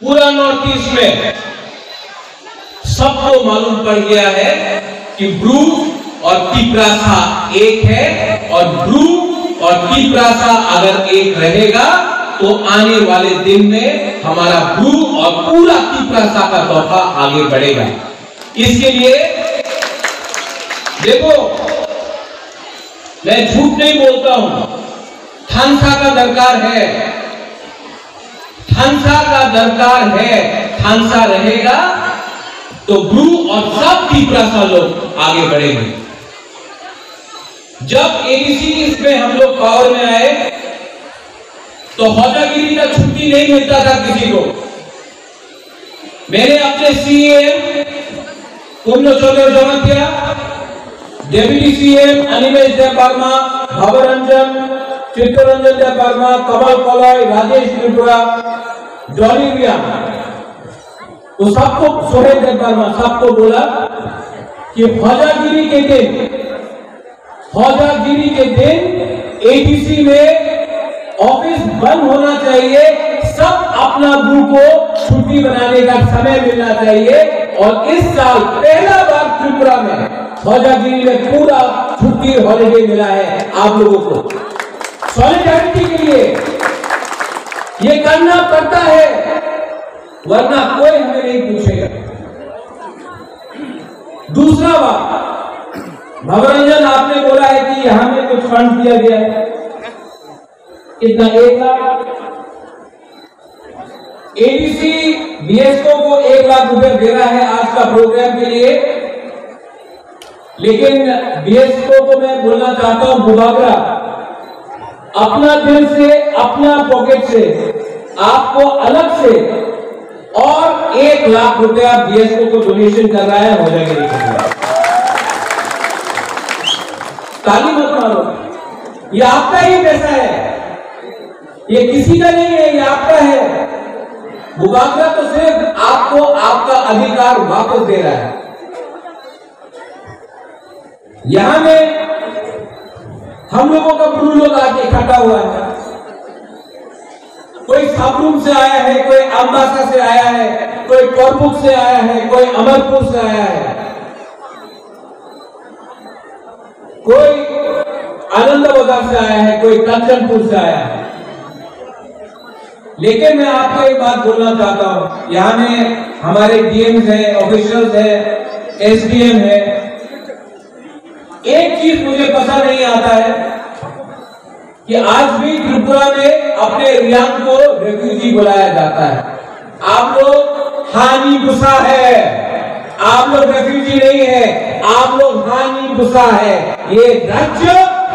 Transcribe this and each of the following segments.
पूरा north east में सबको मालूम पड़ गया है कि ब्रू और तिपरासा एक है, और ब्रू और तिपरासा अगर एक रहेगा तो आने वाले दिन में हमारा ब्रू और पूरा तिपरासा का तोहफा आगे बढ़ेगा। इसके लिए देखो, मैं झूठ नहीं बोलता हूं, थानसा का दरकार है, थानसा का दरकार है। थानसा रहेगा तो ब्रू और सब तिपरासा लोग आगे बढ़ेंगे। जब एडीसी इसमें हम लोग पावर में आए तो हौजागिरी का छुट्टी नहीं मिलता था किसी को। मैंने अपने CM Punyachandra Jamatia, deputy CM Animesh Dev Varma, Bhavranjan, Chittaranjan Dev Varma, Kamal Kalai, Rajesh Tripura, Johnny Riya, तो सबको, सोहेल देव वर्मा, सबको बोला कि हौजागिरी के दिन एडीसी में ऑफिस बंद होना चाहिए, सब अपना ब्रू को छुट्टी बनाने का समय मिलना चाहिए। और इस साल पहला बार त्रिपुरा में हौजागिरी में पूरा छुट्टी हॉलिडे मिला है आप लोगों को। सॉलिडारिटी के लिए ये करना पड़ता है, वरना कोई हमें नहीं पूछेगा। दूसरा बात, भवरंजन आपने बोला है कि यहां में कुछ फंड दिया गया है, कितना? 1 लाख। एडीसी बीएसओ को 1 लाख रुपए दे रहा है आज का प्रोग्राम के लिए, लेकिन बीएसओ को मैं बोलना चाहता हूं, बुबागरा अपना दिल से, अपना पॉकेट से आपको अलग से और 1 लाख रुपया बीएसओ को डोनेशन कर रहा है हौजागिरी के लिए। ताली मत मारो, ये आपका ही पैसा है, ये किसी का नहीं है, ये आपका है। बुबागरा तो सिर्फ आपको आपका अधिकार वापस दे रहा है। यहां में हम लोगों का ब्रू लोग आज इकट्ठा हुआ है, कोई साबरूम से आया है, कोई अम्बासा से आया है, कोई कोरपुक से आया है, कोई अमरपुर से आया है, कोई आनंद बाजार से आया है, कोई कंचनपुर से आया है। लेकिन मैं आपको एक बात बोलना चाहता हूं, यहां में हमारे डीएम्स हैं, ऑफिशियल्स हैं, एसडीएम है। एक चीज मुझे पता नहीं आता है कि आज भी त्रिपुरा में अपने रियांग को रेफ्यूजी बुलाया जाता है। आप लोग हानि गुस्सा है, आप लोग रेफ्यूजी नहीं है, आप लोग हानि गुस्सा है। ये राज्य,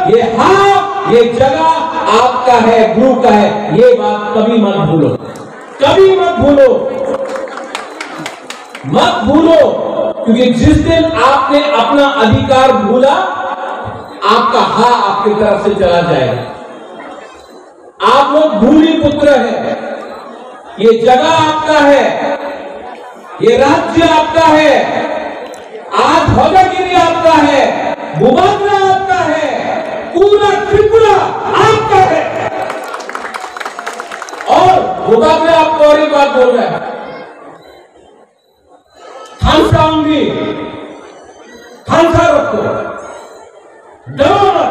ये हाथ, ये जगह आपका है, ब्रू का है, ये बात कभी मत भूलो, कभी मत भूलो, मत भूलो, क्योंकि जिस दिन आपने अपना अधिकार भूला, आपका हाथ आपकी तरफ से चला जाएगा। आप लोग भूमि पुत्र हैं, ये जगह आपका है, ये राज्य आपका है, आज हौजागिरी आपका है, बुबागरा आपका है, पूरा त्रिपुरा आपका है। और बुबागरा आपको और एक बात बोल रहा है, थानसा होंगी, थानसा रखो, डरो मत,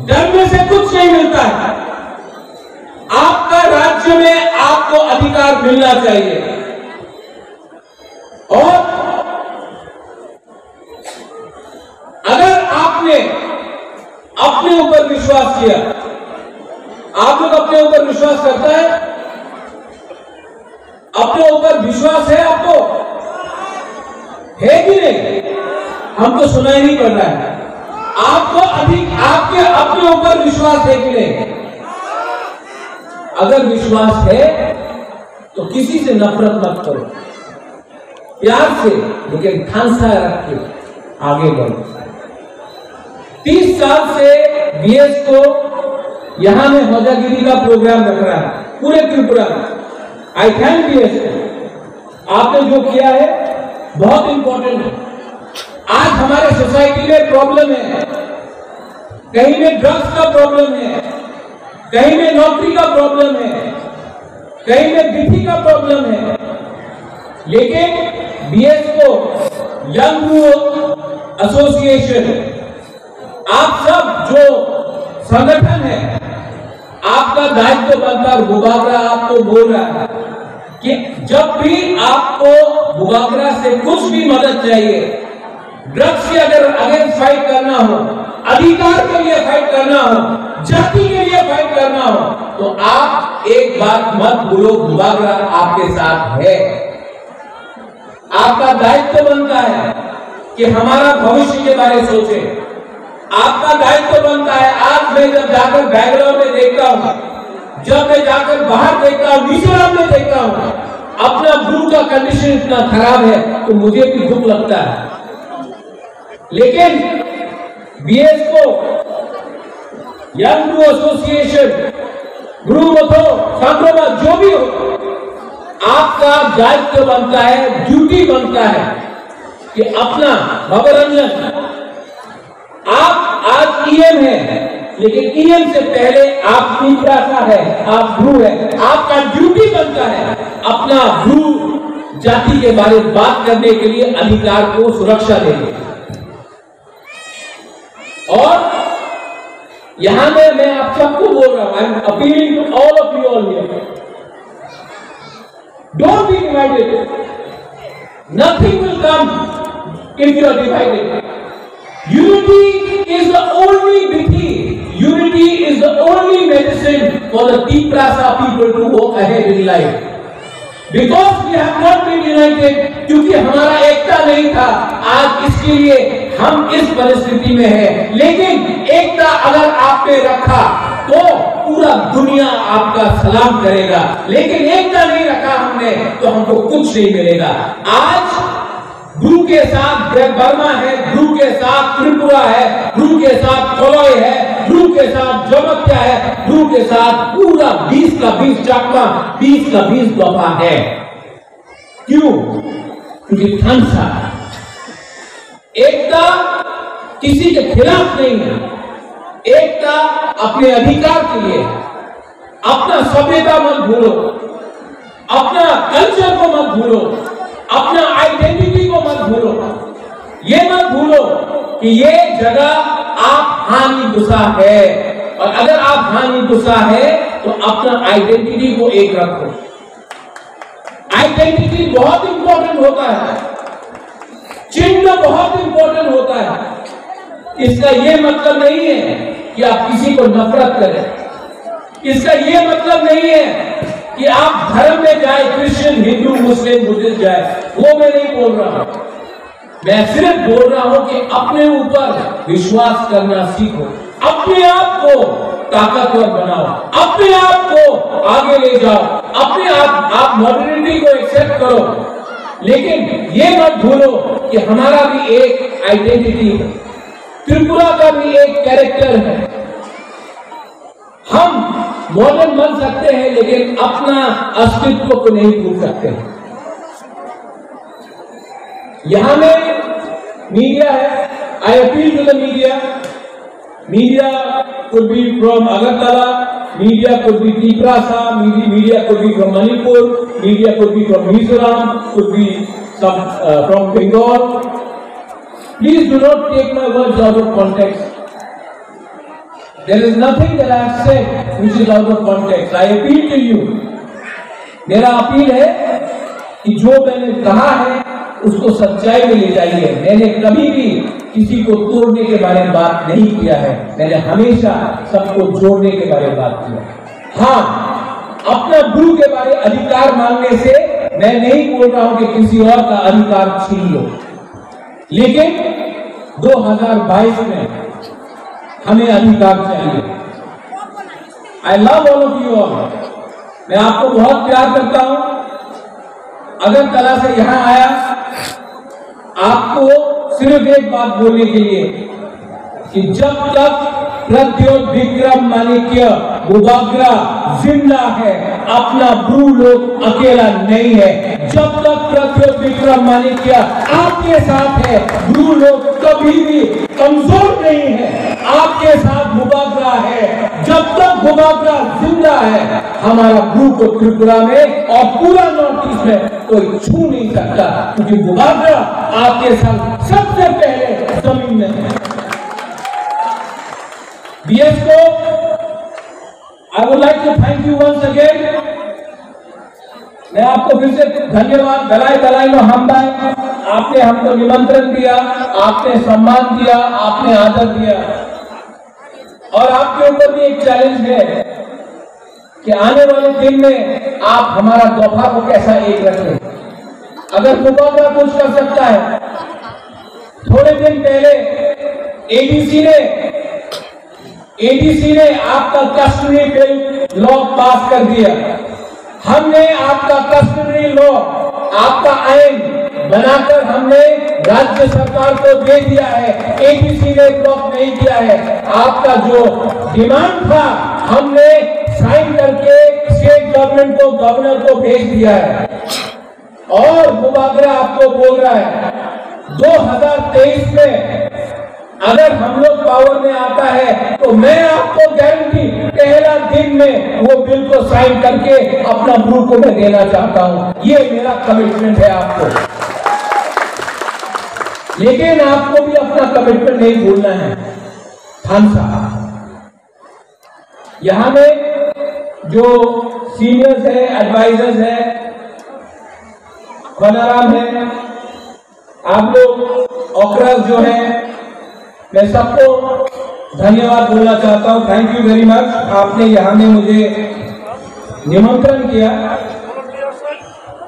डरने से कुछ नहीं मिलता है। आपका राज्य में आपको अधिकार मिलना चाहिए। और अगर आपने अपने ऊपर विश्वास किया, आप लोग अपने ऊपर विश्वास करता है, अपने ऊपर विश्वास है आपको, है कि नहीं? हमको सुनाई नहीं पड़ रहा है। आपको अधिक आपके अपने ऊपर विश्वास है कि नहीं? अगर विश्वास है तो किसी से नफरत मत करो, प्यार से, लेकिन थानसा रख के आगे बढ़ो। 30 साल से बीएस को यहां में हौजागिरी का प्रोग्राम रख रहा है पूरे त्रिपुरा में। आई थैंक बीएस को, आपने जो किया है बहुत इंपॉर्टेंट है। आज हमारे सोसाइटी में प्रॉब्लम है, कहीं में ड्रग्स का प्रॉब्लम है, कहीं में नौकरी का प्रॉब्लम है, कहीं में विधि का प्रॉब्लम है, लेकिन बीएसओ यंग ब्रू एसोसिएशन, आप सब जो संगठन है, आपका दायित्व बनता है। बुबागरा आपको बोल रहा है कि जब भी आपको बुबागरा से कुछ भी मदद चाहिए, ड्रग्स से अगर अगेंस्ट फाइट करना हो, अधिकार के लिए फाइट करना हो, जाति के लिए फाइट करना हो, तो आप एक बात मत भूलो, बुबागरा आपके साथ है। आपका दायित्व बनता है कि हमारा भविष्य के बारे में सोचे। आपका दायित्व बनता है। आज मैं जब जाकर बैंगलोर में देखता हूं, जब मैं जाकर बाहर देखता हूं, मिजोरम में देखता हूं, अपना ब्रू का कंडीशन इतना खराब है तो मुझे भी दुख लगता है। लेकिन BSO young Bru association, Bru मथो सांग्रोमा, जो भी हो, आपका दायित्व बनता है, ड्यूटी बनता है कि अपना मनोरंजन, आप आज ईएम है, लेकिन ईएम से पहले आप तीव्रता है, आप ब्रू है। आपका ड्यूटी बनता है अपना ब्रू जाति के बारे में बात करने के लिए अधिकार को सुरक्षा देने। और यहां में मैं आप सबको बोल रहा हूं, I am appealing to all of you all here, don't be divided, nothing will come if you are divided. Unity is the only vithi, unity is the only medicine for the Tiprasa people to walk ahead in life. Because we have not been united, क्योंकि हमारा एकता नहीं था, आज इसके लिए हम इस परिस्थिति में हैं। लेकिन एकता अगर आप पे रखा तो पूरा दुनिया आपका सलाम करेगा, लेकिन एकता नहीं रखा हमने तो हमको कुछ नहीं मिलेगा। आज ब्रू के साथ बर्मा है, ब्रू के साथ त्रिपुरा है, ब्रू के साथ कोलोई है, ब्रू के साथ जोमत्या है, ब्रू के साथ पूरा 20 का 20 चाकमा, 20 का 20 दफा है। क्यों? क्योंकि थानसा एकता किसी के खिलाफ नहीं है, एकता अपने अधिकार के लिए। अपना सभ्यता मत भूलो, अपना कल्चर को मत भूलो, अपना आइडेंटिटी को मत भूलो। ये मत भूलो कि ये जगह आप हानि गुस्सा है, और अगर आप हानि गुस्सा है तो अपना आइडेंटिटी को एक रखो। आइडेंटिटी बहुत इंपॉर्टेंट होता है, चिन्ह बहुत इंपॉर्टेंट होता है। इसका ये मतलब नहीं है कि आप किसी को नफरत करें, इसका ये मतलब नहीं है कि आप धर्म में जाए, क्रिश्चियन, हिंदू, मुस्लिम, बुद्धिस्ट जाए, वो मैं नहीं बोल रहा हूं। मैं सिर्फ बोल रहा हूं कि अपने ऊपर विश्वास करना सीखो, अपने आप को ताकतवर बनाओ, अपने आप को आगे ले जाओ, अपने आप मॉडर्निटी को एक्सेप्ट करो। लेकिन ये मत भूलो कि हमारा भी एक आइडेंटिटी है, त्रिपुरा का भी एक कैरेक्टर है। हम मॉडर्न बन सकते हैं लेकिन अपना अस्तित्व को नहीं भूल सकते। यहां में मीडिया है, I appeal to the media. Media could be from Agartala, media could be Tiprasa, media could be from Manipur, media could be from Mizoram, could be some from Bengal. Please do not take my words out of context. There is nothing that I have said which is out of context. I appeal to you. मेरा appeal है कि जो मैंने कहा है उसको सच्चाई में ले जाइए। मैंने कभी भी किसी को तोड़ने के बारे में बात नहीं किया है, मैंने हमेशा सबको जोड़ने के बारे में बात किया। हाँ, अपना ब्रू के बारे अधिकार मांगने से मैं नहीं बोल रहा हूं कि किसी और का अधिकार छीन लो, लेकिन 2022 में हमें अधिकार चाहिए। I love all of you all. मैं आपको बहुत प्यार करता हूं। अगरतला से यहां आया आपको सिर्फ एक बात बोलने के लिए कि जब तक प्रद्योत विक्रम माणिक्य बुबागरा जिंदा है, अपना ब्रू लोग अकेला नहीं है। जब तक प्रद्योत विक्रम माणिक्य आपके साथ है, ब्रू लोग कभी भी कमजोर नहीं है, आपके साथ बुबागरा है। जब तक बुबागरा जिंदा है, हमारा ब्रू को त्रिपुरा में और पूरा नॉर्थ ईस्ट में कोई छू नहीं सकता, क्योंकि बुबागरा आपके साथ सबसे पहले जमीन में है। BS को I would like to thank you once again. मैं आपको फिर से धन्यवाद दलाई दलाई नो हम भाई, आपने हमको निमंत्रण दिया, आपने सम्मान दिया, आपने आदर दिया, और आपके ऊपर भी एक चैलेंज है कि आने वाले दिन में आप हमारा दोफा को कैसा एक रखें। अगर बुबागरा कुछ कर सकता है, थोड़े दिन पहले एडीसी ने आपका कस्टडी लॉ पास कर दिया। हमने आपका कस्टडी लॉ, आपका आइन बनाकर हमने राज्य सरकार को दे दिया है। एडीसी ने ब्लॉक नहीं किया है। आपका जो डिमांड था, हमने साइन करके स्टेट गवर्नमेंट को, गवर्नर को भेज दिया है। और बुबागरा आपको बोल रहा है 2023 में अगर हम लोग पावर में आता है, तो मैं आपको गारंटी पहला दिन में वो बिल को साइन करके अपना ब्रू को मैं देना चाहता हूं। ये मेरा कमिटमेंट है आपको। लेकिन आपको भी अपना कमिटमेंट नहीं भूलना है। थानसा यहां में जो सीनियर्स है, एडवाइजर्स है, बनाराम है, आप लोग ऑकरस जो है, मैं सबको धन्यवाद बोलना चाहता हूं। Thank you very much. आपने यहां में मुझे निमंत्रण किया।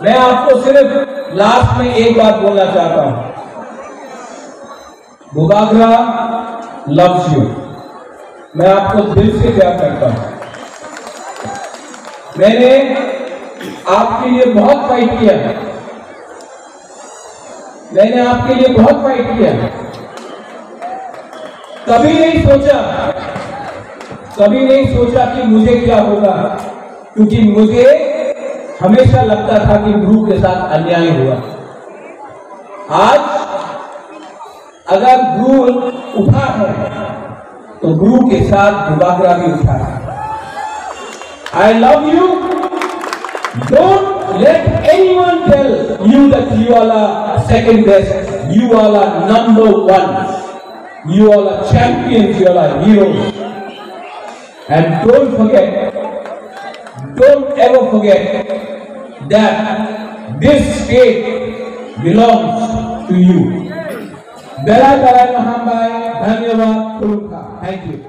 मैं आपको सिर्फ लास्ट में एक बात बोलना चाहता हूं, बुबागरा लव्स यू। मैं आपको दिल से प्यार करता हूं। मैंने आपके लिए बहुत फाइट किया, मैंने आपके लिए बहुत फाइट किया। कभी नहीं सोचा कि मुझे क्या होगा, क्योंकि मुझे हमेशा लगता था कि ब्रू के साथ अन्याय हुआ। आज अगर ब्रू उठा है, तो ब्रू के साथ बुबागरा भी उठा है। I love you. Don't let anyone tell you that you are second best. You are number one. You are champions. You are heroes. And don't ever forget that this state belongs to you. Bela Bela Mahambai, Dhanyavad, Thank you.